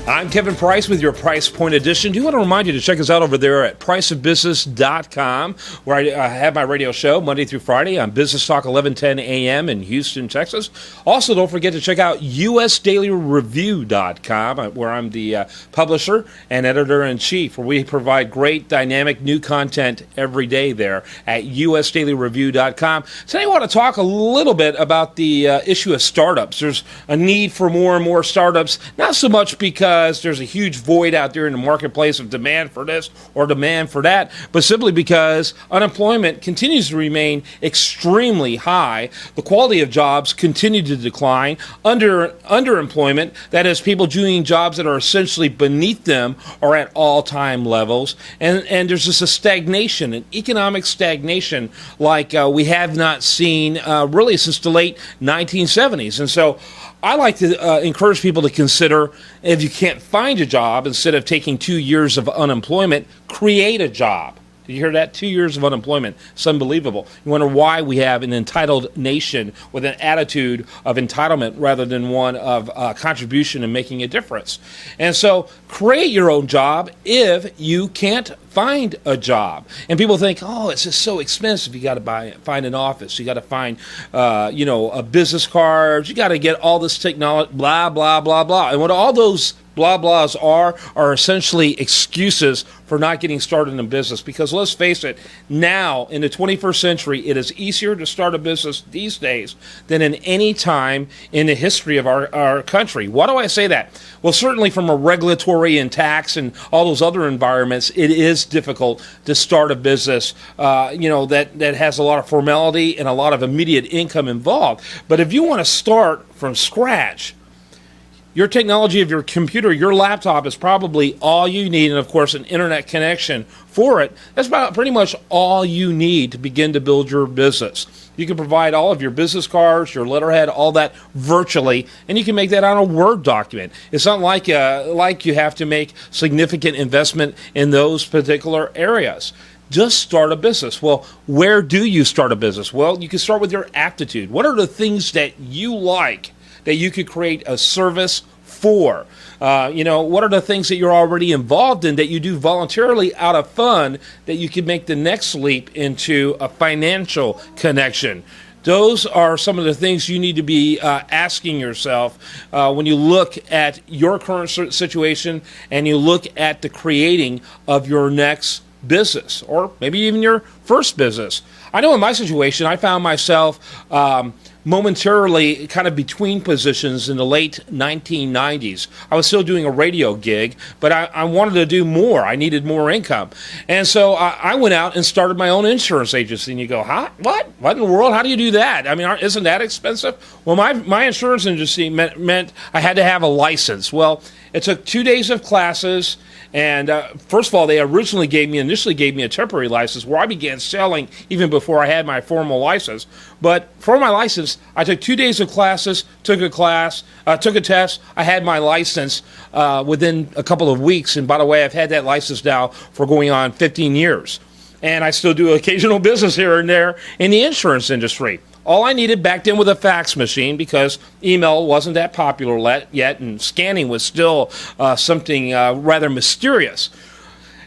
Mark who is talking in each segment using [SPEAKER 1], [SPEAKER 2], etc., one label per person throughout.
[SPEAKER 1] I'm Kevin Price with your Price Point Edition. Do want to remind you to check us out over there at priceofbusiness.com, where I have my radio show Monday through Friday on Business Talk 1110 a.m. in Houston, Texas. Also, don't forget to check out usdailyreview.com, where I'm the publisher and editor-in-chief, where we provide great, dynamic, new content every day there at usdailyreview.com. Today I want to talk a little bit about the issue of startups. There's a need for more and more startups, not so much because there's a huge void out there in the marketplace of demand for this or demand for that, but simply because unemployment continues to remain extremely high. The quality of jobs continue to decline. Underemployment, that is, people doing jobs that are essentially beneath them, are at all-time levels. And there's just a stagnation, an economic stagnation like we have not seen really since the late 1970s. And so I like to encourage people to consider, if you can't find a job, instead of taking 2 years of unemployment, create a job. Did you hear that? 2 years of unemployment. It's unbelievable. You wonder why we have an entitled nation with an attitude of entitlement rather than one of contribution and making a difference. And so create your own job if you can't find a job. And people think, oh, it's just so expensive. You got to find an office. You got to find, a business card. You got to get all this technology, blah, blah, blah, blah. And what all those blah blahs are essentially excuses for not getting started in business. Because let's face it, now in the 21st century, it is easier to start a business these days than in any time in the history of our country. Why do I say that? Well, certainly from a regulatory and tax and all those other environments, it is difficult to start a business, that has a lot of formality and a lot of immediate income involved. But if you want to start from scratch, your technology of your computer, your laptop is probably all you need, and of course an internet connection for it. That's about pretty much all you need to begin to build your business. You can provide all of your business cards, your letterhead, all that virtually, and you can make that on a Word document. It's not like you have to make significant investment in those particular areas. Just start a business. Well, where do you start a business? Well, you can start with your aptitude. What are the things that you like that you could create a service for? What are the things that you're already involved in that you do voluntarily out of fun that you could make the next leap into a financial connection? Those are some of the things you need to be asking yourself when you look at your current situation and you look at the creating of your next business, or maybe even your first business. I know in my situation, I found myself momentarily kind of between positions in the late 1990s. I was still doing a radio gig, but I wanted to do more. I needed more income. And so I went out and started my own insurance agency. And you go, huh? What? What in the world? How do you do that? I mean, isn't that expensive? Well, my insurance agency meant I had to have a license. Well, it took 2 days of classes. And first of all, they initially gave me a temporary license where I began selling even before I had my formal license. But for my license, I took 2 days of classes, took a test. I had my license within a couple of weeks. And by the way, I've had that license now for going on 15 years. And I still do occasional business here and there in the insurance industry. All I needed back then was a fax machine because email wasn't that popular yet, and scanning was still something rather mysterious.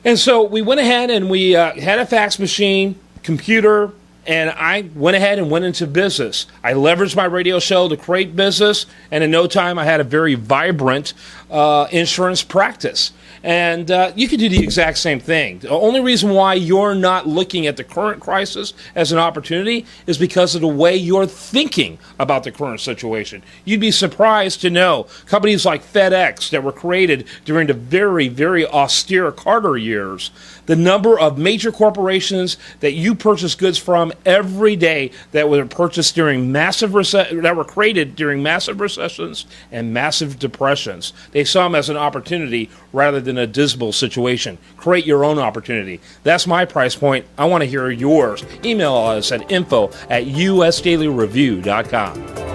[SPEAKER 1] And so we went ahead and we had a fax machine, computer, and I went ahead and went into business. I leveraged my radio show to create business, and in no time I had a very vibrant insurance practice. And you can do the exact same thing. The only reason why you're not looking at the current crisis as an opportunity is because of the way you're thinking about the current situation. You'd be surprised to know companies like FedEx that were created during the very, very austere Carter years, the number of major corporations that you purchase goods from every day that were purchased during that were created during massive recessions and massive depressions. They saw them as an opportunity rather than a dismal situation. Create your own opportunity. That's my price point. I want to hear yours. Email us at info@usdailyreview.com.